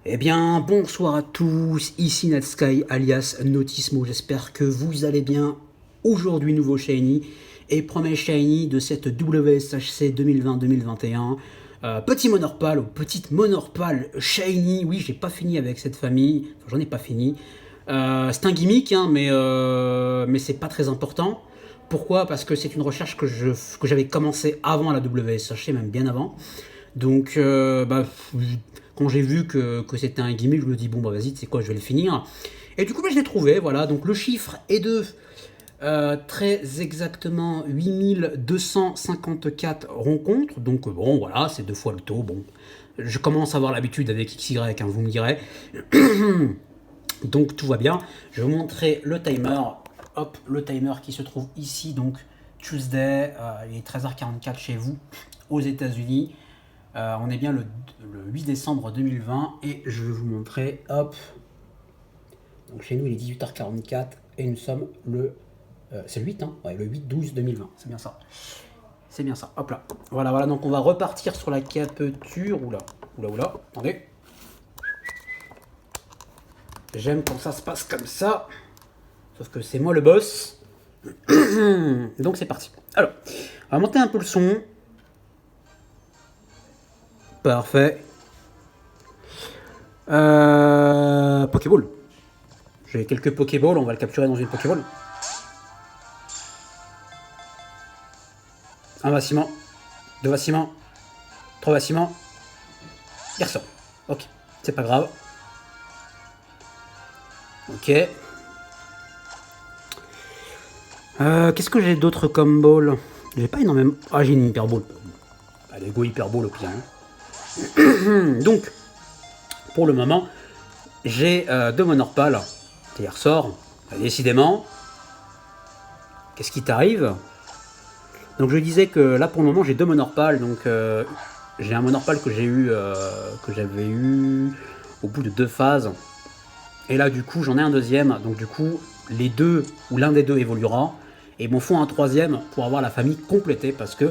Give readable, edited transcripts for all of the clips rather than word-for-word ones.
Eh bien, bonsoir à tous, ici Natsky alias Nautismo, j'espère que vous allez bien. Aujourd'hui, nouveau Shiny, et premier Shiny de cette WSHC 2020-2021. Petit Monorpal, ou petite Monorpal Shiny, oui, j'ai pas fini avec cette famille, enfin, j'en ai pas fini. C'est un gimmick, hein, mais c'est pas très important. Pourquoi? Parce que c'est une recherche que j'avais commencé avant la WSHC, même bien avant. Donc, quand j'ai vu que c'était un gimmick, je me dis, bon, bah vas-y, tu sais quoi, je vais le finir. Et du coup, je l'ai trouvé, voilà. Donc, le chiffre est de très exactement 8254 rencontres. Donc, bon, voilà, c'est 2 fois le taux. Bon, je commence à avoir l'habitude avec XY, hein, vous me direz. Donc, tout va bien. Je vais vous montrer le timer. Hop, le timer qui se trouve ici, donc Tuesday, il est 13h44 chez vous, aux États-Unis. On est bien le 8 décembre 2020 et je vais vous montrer, hop, donc chez nous il est 18h44 et nous sommes le, c'est le 8, hein, ouais, le 8-12-2020, c'est bien ça. C'est bien ça, hop là. Voilà, donc on va repartir sur la capture, oula, attendez. J'aime quand ça se passe comme ça, sauf que c'est moi le boss. Donc c'est parti. Alors, on va monter un peu le son. Parfait. Pokéball. J'ai quelques Pokéballs, on va le capturer dans une Pokéball. Un vacillement, 2 vacillements, 3 vacillements. Il ressort. Ok, c'est pas grave. Ok. Qu'est-ce que j'ai d'autre comme ball? J'ai pas énormément. Ah, j'ai une Hyper Ball. Allez, go Hyper Ball au pire. Hein. Donc, pour le moment, j'ai 2 Monorpal qui ressort. Décidément. Qu'est-ce qui t'arrive? Donc je disais que là pour le moment j'ai 2 Monorpal. Donc j'ai un Monorpal que j'avais eu au bout de 2 phases. Et là du coup j'en ai un deuxième. Donc du coup les deux ou l'un des deux évoluera. Et m'en faut un troisième pour avoir la famille complétée parce que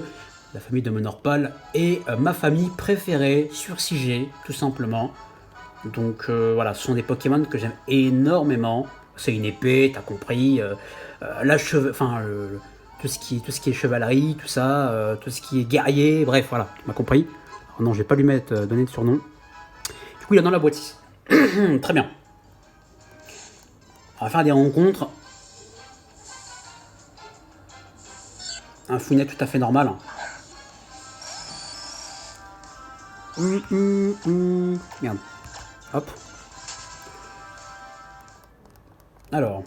la famille de Monorpal est ma famille préférée sur 6G tout simplement. Donc voilà, ce sont des Pokémon que j'aime énormément. C'est une épée, t'as compris. Tout ce qui est chevalerie, tout ça, tout ce qui est guerrier, bref, voilà, tu m'as compris. Alors non, je vais pas lui mettre donner de surnom. Du coup, il est dans la boîte ici. Très bien. On va faire des rencontres. Un fouinet tout à fait normal. Merde. Hop. Alors.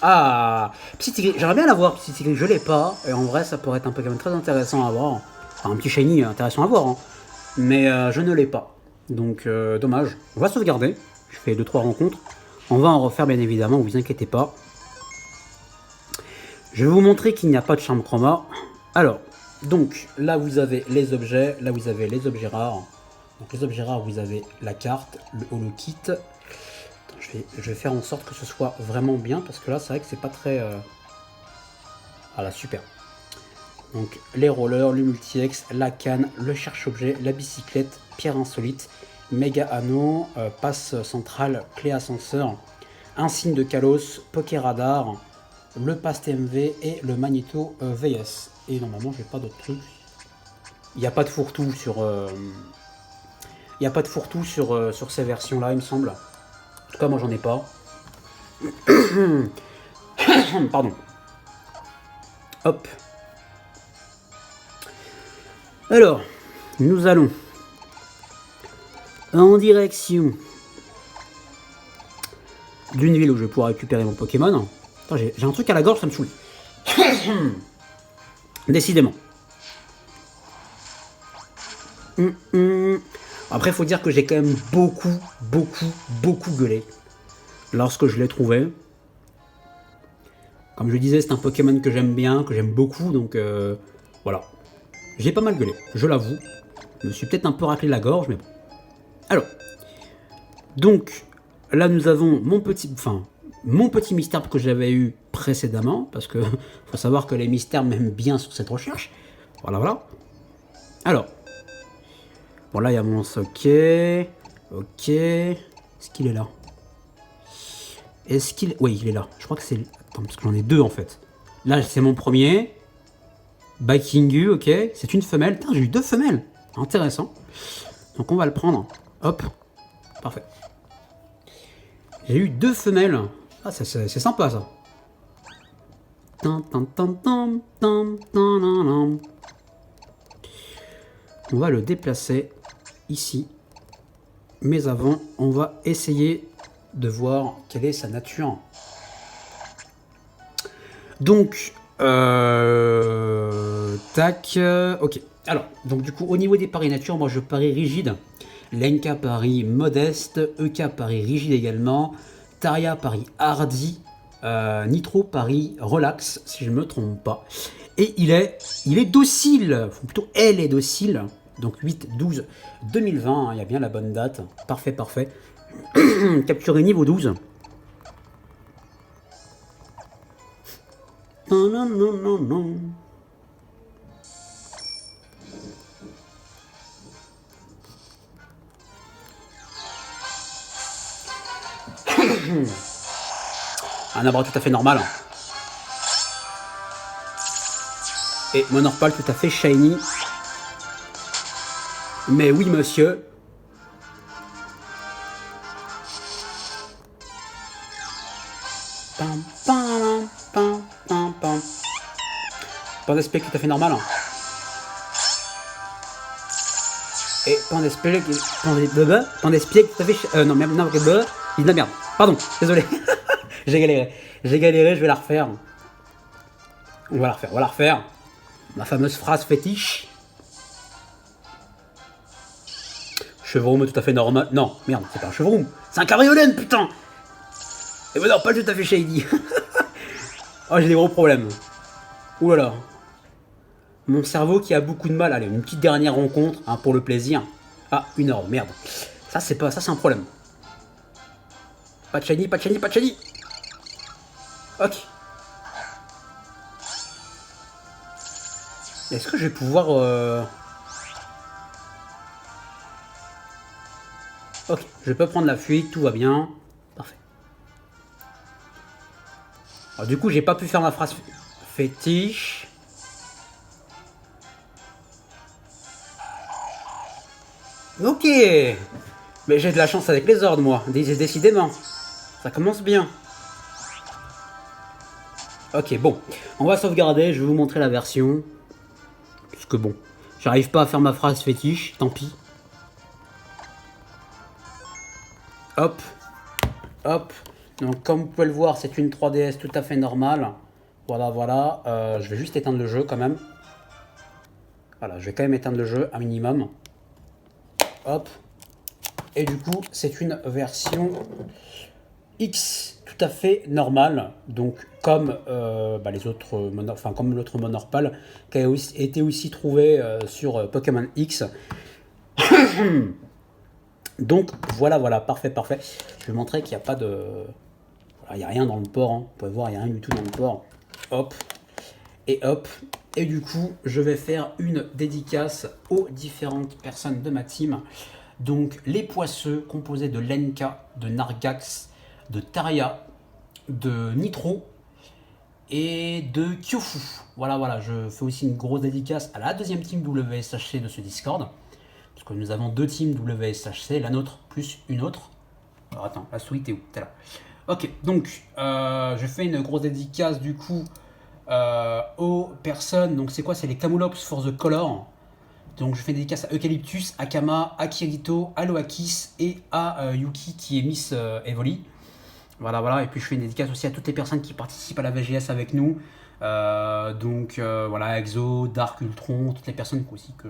Ah, Psychic, j'aimerais bien l'avoir, Psychic, je l'ai pas, et en vrai ça pourrait être un Pokémon très intéressant à avoir, enfin un petit shiny intéressant à voir, hein. Mais je ne l'ai pas, donc dommage. On va sauvegarder, je fais 2-3 rencontres, on va en refaire bien évidemment, vous inquiétez pas. Je vais vous montrer qu'il n'y a pas de charme chroma. Alors, donc là vous avez les objets, là vous avez les objets rares. Donc les objets rares, vous avez la carte, le holo kit. Je vais faire en sorte que ce soit vraiment bien parce que là c'est vrai que c'est pas très... Voilà, super. Donc les rollers, le multi-ex, la canne, le cherche-objet, la bicyclette, pierre insolite, méga anneau, passe centrale, clé ascenseur, un signe de Kalos, Poké Radar, le pass TMV et le magnéto VS. Et normalement j'ai pas d'autres trucs. Il n'y a pas de fourre-tout sur... Il n'y a pas de fourre-tout sur ces versions-là, il me semble. En tout cas, moi, j'en ai pas. Pardon. Hop. Alors, nous allons en direction d'une ville où je vais pouvoir récupérer mon Pokémon. Attends, j'ai un truc à la gorge, ça me saoule. Décidément. Après, il faut dire que j'ai quand même beaucoup gueulé lorsque je l'ai trouvé. Comme je disais, c'est un Pokémon que j'aime bien, que j'aime beaucoup, donc voilà. J'ai pas mal gueulé, je l'avoue. Je me suis peut-être un peu raclé la gorge, mais bon. Alors, donc, là nous avons mon petit mystère que j'avais eu précédemment, parce que faut savoir que les mystères m'aiment bien sur cette recherche. Voilà, voilà. Alors, bon là il y a mon socket. Ok. Est-ce qu'il est là? Est-ce qu'il... Oui, il est là. Je crois que c'est... Attends, parce que j'en ai deux en fait. Là, c'est mon premier. Baikingu, ok. C'est une femelle. Putain, j'ai eu deux femelles. Intéressant. Donc on va le prendre. Hop. Parfait. J'ai eu deux femelles. Ah, c'est sympa ça. On va le déplacer ici. Mais avant, on va essayer de voir quelle est sa nature. Donc, tac, ok. Alors, donc du coup, au niveau des paris nature, moi je parie rigide. Lenka parie modeste, EK parie rigide également, Taria parie hardy, Nitro parie relax, si je ne me trompe pas. Et il est docile, ou plutôt elle est docile. Donc 8-12-2020, il y a bien la bonne date. Parfait, parfait. Capturé niveau 12. Non, non, non, non, non. Un abra tout à fait normal. Et Monorpal tout à fait shiny. Mais oui, monsieur. Pam, pam, pam, pam, pam. Pan d'esprit tout à fait normal. Et pan d'esprit tout à fait... non, merde, non, il dit de la merde. Pardon, désolé. J'ai galéré, je vais la refaire. On va la refaire. Ma fameuse phrase fétiche. Chevroom tout à fait normal. Non, merde, c'est pas un chevroom. C'est un cabriolet, putain. Et ben non, pas tout à fait shady. Oh, j'ai des gros problèmes. Ouh là là. Mon cerveau qui a beaucoup de mal. Allez, une petite dernière rencontre, hein, pour le plaisir. Ah, une heure, merde. Ça, c'est un problème. Pas de shiny, pas de shiny, pas de shiny. Ok. Est-ce que je vais pouvoir... Ok, je peux prendre la fuite, tout va bien. Parfait. Alors, du coup, j'ai pas pu faire ma phrase fétiche. Ok. Mais j'ai de la chance avec les ordres, moi. Décidément. Ça commence bien. Ok, bon. On va sauvegarder, je vais vous montrer la version. Puisque bon, j'arrive pas à faire ma phrase fétiche, tant pis. Hop. Hop. Donc comme vous pouvez le voir, c'est une 3DS tout à fait normale. Voilà, voilà. Je vais juste éteindre le jeu quand même. Voilà, je vais quand même éteindre le jeu un minimum. Hop. Et du coup, c'est une version X tout à fait normale. Donc comme les autres, comme l'autre Monorpal qui a été aussi trouvé sur Pokémon X. Donc voilà, voilà, parfait, parfait. Je vais montrer qu'il n'y a pas de... Voilà, il n'y a rien dans le port, hein. Vous pouvez voir, il n'y a rien du tout dans le port. Hop, et hop. Et du coup, je vais faire une dédicace aux différentes personnes de ma team. Donc les poisseux composés de Lenka, de Nargax, de Taria, de Nitro et de Kyofu. Voilà, voilà, je fais aussi une grosse dédicace à la deuxième team WSHC de ce Discord. Parce que nous avons deux teams WSHC, la nôtre plus une autre. Alors attends, la souris t'es où? T'es là. Ok, donc je fais une grosse dédicace du coup aux personnes. Donc c'est quoi? C'est les Camoulox for the Color. Donc je fais une dédicace à Eucalyptus, Akama, à Kirito, à Loakis et à Yuki qui est Miss Evoli. Voilà, voilà. Et puis je fais une dédicace aussi à toutes les personnes qui participent à la VGS avec nous. Voilà, Exo, Dark Ultron, toutes les personnes aussi que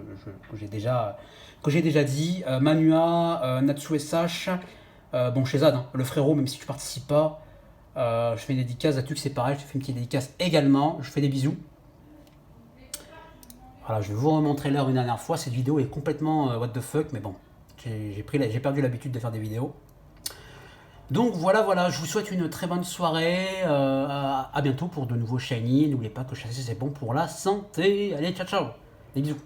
j'ai déjà dit. Manua, Natsu SH, bon chez Zad, hein, le frérot, même si tu participes pas. Je fais une dédicace à Tux, c'est pareil, je te fais une petite dédicace également. Je fais des bisous. Voilà, je vais vous remontrer l'heure une dernière fois. Cette vidéo est complètement what the fuck, mais bon, j'ai perdu l'habitude de faire des vidéos. Donc voilà, je vous souhaite une très bonne soirée, à bientôt pour de nouveaux shiny, n'oubliez pas que chasser c'est bon pour la santé, allez ciao ciao, des bisous.